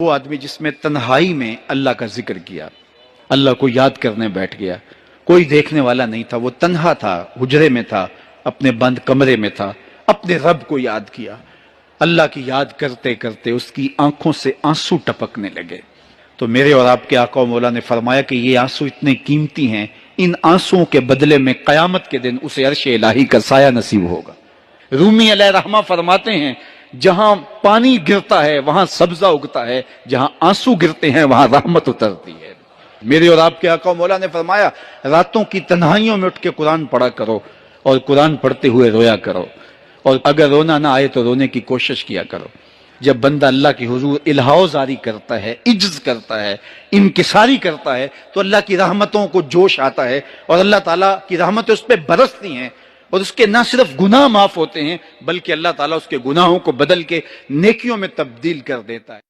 वो आदमी जिसमें तन्हाई में अल्लाह का जिक्र किया, अल्लाह को याद करने बैठ गया, कोई देखने वाला नहीं था, वो तन्हा था, हुजरे में था, अपने बंद कमरे में था, अपने रब को याद किया। अल्लाह की याद करते करते उसकी आंखों से आंसू टपकने लगे। तो मेरे और आपके आका मौला ने फरमाया कि ये आंसू इतने कीमती हैं, इन आंसुओं के बदले में कयामत के दिन उसे अर्श इलाही का साया नसीब होगा। रूमी अलैहि रहमा फरमाते हैं, जहां पानी गिरता है वहां सब्जा उगता है, जहां आंसू गिरते हैं वहां रहमत उतरती है। मेरे और आपके आका मौला ने फरमाया, रातों की तन्हाइयों में उठ के कुरान पढ़ा करो और कुरान पढ़ते हुए रोया करो, और अगर रोना ना आए तो रोने की कोशिश किया करो। जब बंदा अल्लाह की हुजूर इल्हाओ जारी करता है, इज्ज करता है, इनकिसारी करता है, तो अल्लाह की रहमतों को जोश आता है और अल्लाह ताला की रहमतें उस पर बरसती हैं, और उसके ना सिर्फ गुनाह माफ होते हैं बल्कि अल्लाह ताला उसके गुनाहों को बदल के नेकियों में तब्दील कर देता है।